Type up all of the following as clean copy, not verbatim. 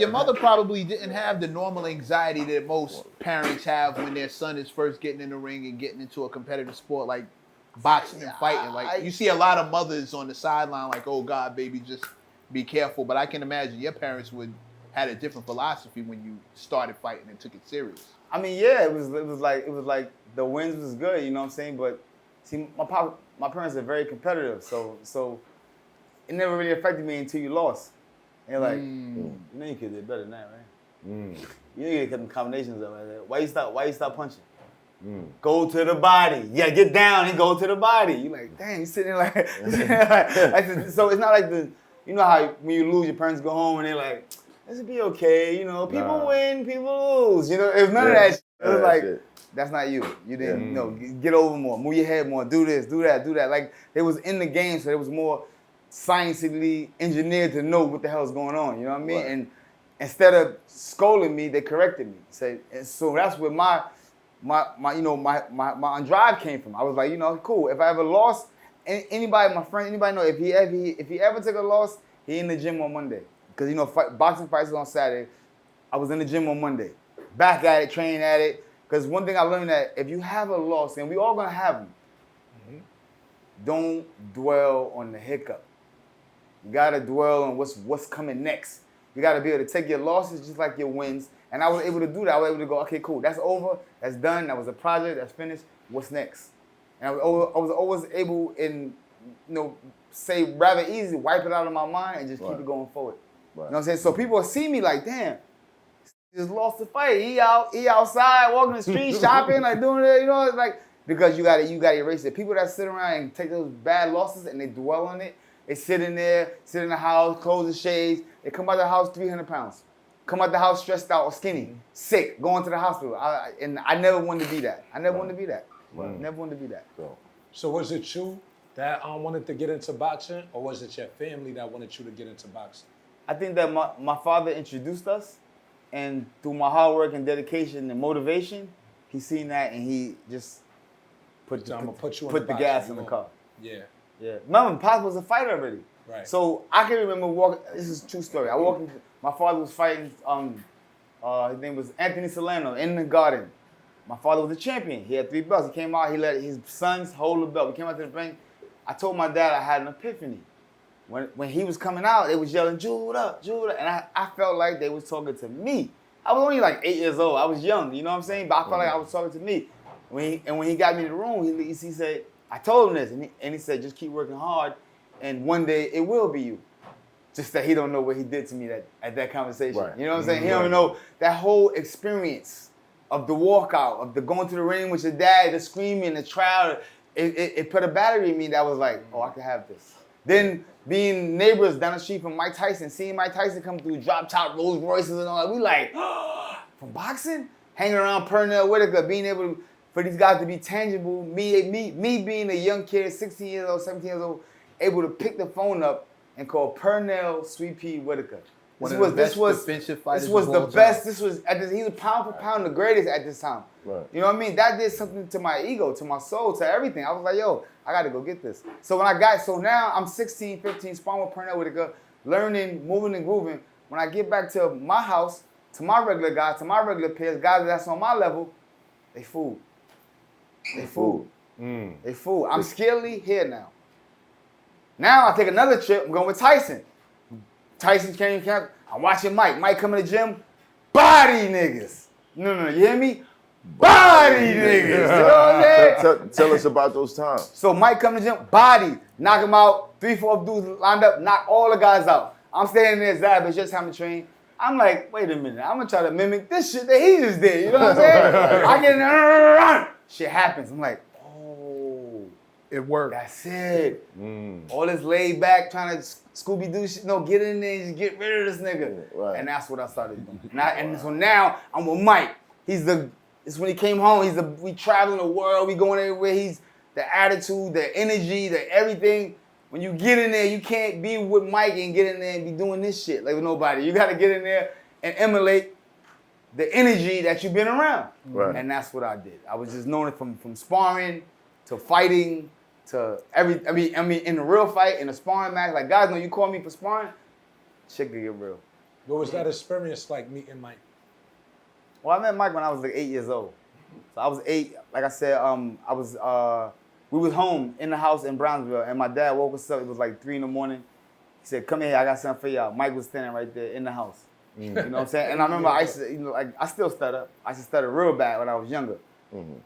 mother probably didn't have the normal anxiety that most parents have when their son is first getting in the ring and getting into a competitive sport like boxing and fighting. Like you see a lot of mothers on the sideline like, oh God, baby, just be careful. But I can imagine your parents had a different philosophy when you started fighting and took it serious. I mean, yeah, it was like the wins was good, you know what I'm saying? But see, my parents are very competitive, so it never really affected me until you lost. And you're like, you know you could do better than that, right? You know you could get them combinations up like that. Why you stop punching? Go to the body. Yeah, get down and go to the body. You like, dang, you sitting there like, so it's not like you know how when you lose, your parents go home and they're like, this will be okay, you know, people win, people lose. You know, it was none of that shit. It was like, that's not you. You didn't, you know, get over more, move your head more, do this, do that, do that. Like, it was in the game, so it was more scientifically engineered to know what the hell's going on, you know what I mean? Right. And instead of scolding me, they corrected me. So that's where my drive came from. I was like, you know, cool. If I ever lost, anybody, my friend, anybody know, if he ever took a loss, he in the gym on Monday. Because, you know, boxing fights is on Saturday. I was in the gym on Monday. Back at it, training at it. Because one thing I learned that if you have a loss, and we all going to have them, don't dwell on the hiccup. You got to dwell on what's coming next. You got to be able to take your losses just like your wins. And I was able to do that. I was able to go, okay, cool. That's over. That's done. That was a project. That's finished. What's next? And I was always able, say rather easy, wipe it out of my mind and just keep it going forward. Right. You know what I'm saying? So people see me like, damn, he just lost the fight. He outside, walking the street, shopping, like doing it, you know, it's like, because you gotta erase it. People that sit around and take those bad losses and they dwell on it, they sit in there, sit in the house, close the shades, they come out the house 300 pounds. Come out the house stressed out or skinny, sick, going to the hospital. I never wanted to be that. I never wanted to be that. Right. Never wanted to be that. So was it you that wanted to get into boxing, or was it your family that wanted you to get into boxing? I think that my father introduced us, and through my hard work and dedication and motivation, he seen that and he just put the gas in the car. Yeah. Remember, Pop was a fighter already. Right. So I can remember walking. This is a true story. I walked into, my father was fighting. His name was Anthony Solano in the Garden. My father was a champion. He had 3 belts. He came out. He let his sons hold the belt. We came out to the ring. I told my dad I had an epiphany. When he was coming out, they was yelling, Judah, Judah. And I felt like they was talking to me. I was only like 8 years old. I was young, you know what I'm saying? But I felt like I was talking to me. When he got me in the room, he said, I told him this. And he said, just keep working hard. And one day it will be you. Just that he don't know what he did to me at that conversation. Right. You know what I'm saying? He don't know that whole experience of the walkout, of the going to the ring with your dad, the screaming, the trial. It put a battery in me that was like, oh, I can have this. Then being neighbors down the street from Mike Tyson, seeing Mike Tyson come through drop top Rolls Royces and all that, we like, from boxing? Hanging around Pernell Whitaker, being able for these guys to be tangible, me being a young kid, 16 years old, 17 years old, able to pick the phone up and call Pernell Sweet Pea Whitaker. This was the best. He was pound for pound the greatest at this time. Right. You know what I mean? That did something to my ego, to my soul, to everything. I was like, yo, I got to go get this. So now I'm 16, 15, sparring with Pernell Whitaker, learning, moving and grooving. When I get back to my house, to my regular guys, to my regular peers, guys that's on my level, they fool. They fool. They fool. I'm skillly here now. Now I take another trip. I'm going with Tyson. Tyson came to camp. I'm watching Mike. Mike come in the gym. Body niggas. No, you hear me? Body niggas. You know what I'm saying? Tell us about those times. So Mike come to the gym. Body. Knock him out. 3-4 dudes lined up. Knock all the guys out. I'm standing there. Zab is just having to train. I'm like, wait a minute. I'm going to try to mimic this shit that he just did. You know what I'm saying? I get in there. Shit happens. I'm like, oh. It worked. That's it. All this laid back, trying to Scooby-Doo shit. No, get in there and just get rid of this nigga. Right. And that's what I started doing. And so now I'm with Mike. It's when he came home. We traveling the world. We going everywhere. He's the attitude, the energy, the everything. When you get in there, you can't be with Mike and get in there and be doing this shit like with nobody. You got to get in there and emulate the energy that you've been around. Right. And that's what I did. I was just knowing it from sparring to fighting to I mean, in a real fight, in a sparring match, like guys, when you call me for sparring, shit could get real. What was that experience like meeting Mike? Well, I met Mike when I was like 8 years old. So I was 8. Like I said, we was home in the house in Brownsville, and my dad woke us up. It was like 3 in the morning. He said, "Come here, I got something for y'all." Mike was standing right there in the house. You know what I'm saying? And I remember I used to, like I still stutter. I used to stutter real bad when I was younger.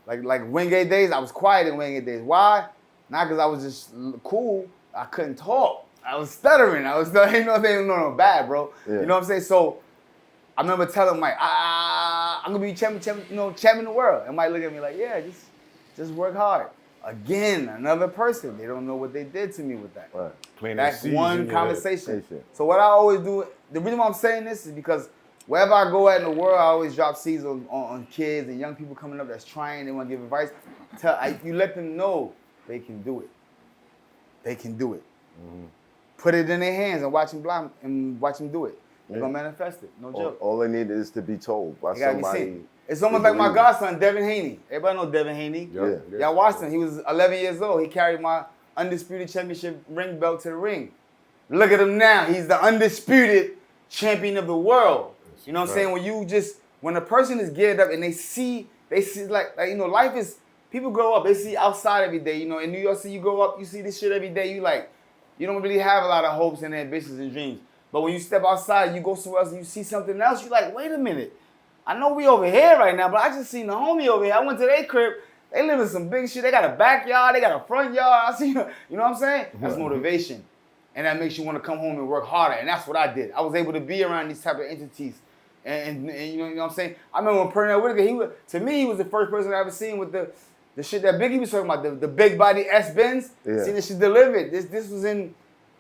Like Wingate days, I was quiet in Wingate days. Why? Not because I was just cool. I couldn't talk. I was stuttering. I was, no, bad, bro. Yeah. You know what I'm saying? So I remember telling Mike, I'm gonna be champion of the world. And Mike looked at me like, yeah, just work hard. Again, another person. They don't know what they did to me with that. Right. That's one conversation. So what I always do, the reason why I'm saying this is because wherever I go at in the world, I always drop seeds on kids and young people coming up that's trying, they want to give advice. You let them know they can do it. They can do it. Put it in their hands and watch them do it. They're gonna manifest it. No joke. All they need is to be told by somebody. It's almost like my godson, Devin Haney. Everybody know Devin Haney. Yeah. Y'all watched him. He was 11 years old. He carried my undisputed championship ring belt to the ring. Look at him now. He's the undisputed champion of the world. You know what I'm saying? When a person is geared up and they see like life is, people grow up, they see outside every day. You know, in New York City, you grow up, you see this shit every day. You don't really have a lot of hopes and ambitions and dreams. But when you step outside, you go somewhere else and you see something else, you're like, wait a minute. I know we over here right now, but I just seen the homie over here. I went to their crib. They live in some big shit. They got a backyard. They got a front yard. I see, you know what I'm saying? That's motivation. And that makes you want to come home and work harder. And that's what I did. I was able to be around these type of entities. And you know what I'm saying? I remember when Pernell Whitaker, to me, he was the first person I ever seen with the shit that Biggie was talking about, the big body S-Benz. Yeah. Seen this shit delivered. This was in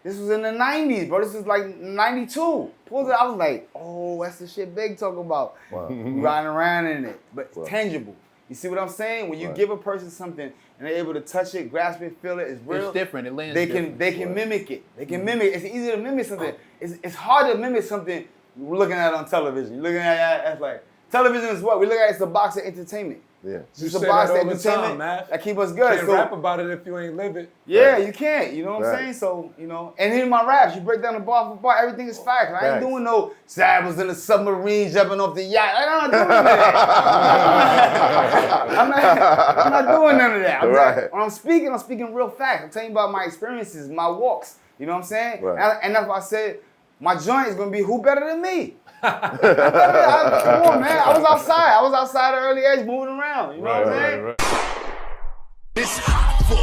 the 90s, bro. This was like 92. Pulled it, I was like, oh, that's the shit Big talking about. Wow. Riding around in it, but tangible. You see what I'm saying? When you give a person something and they're able to touch it, grasp it, feel it, it's real. It's different. It lands They can mimic it. They can mimic. It's easy to mimic something. It's hard to mimic something we're looking at on television. You're looking at it as like, television is what? We look at it as a box of entertainment. Yeah. It's a box of entertainment that keep us good. You can't rap about it if you ain't live it. Yeah, you can't. You know what I'm saying? So, and in my raps, you break down the bar for bar, everything is fact. I ain't doing no Zab was in a submarine jumping off the yacht. I'm not doing that. I'm not doing none of that. When I'm speaking real facts. I'm telling you about my experiences, my walks. You know what I'm saying? Right. And that's why I said, my joint is going to be who better than me? Come on, man. I was outside at an early age moving around. You know what I'm saying? It's hot for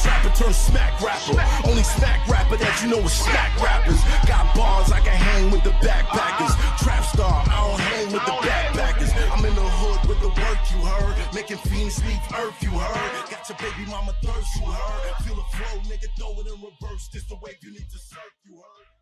trapper turn smack rapper. Only smack rapper that you know is smack rappers. Got bars I can hang with the backpackers. Trap star, I don't hang with the backpackers. I'm in the hood with the work you heard. Making fiends leave earth you heard. Got your baby mama thirst you heard. Feel the flow, nigga, throw it in reverse. This the wave you need to surf you heard.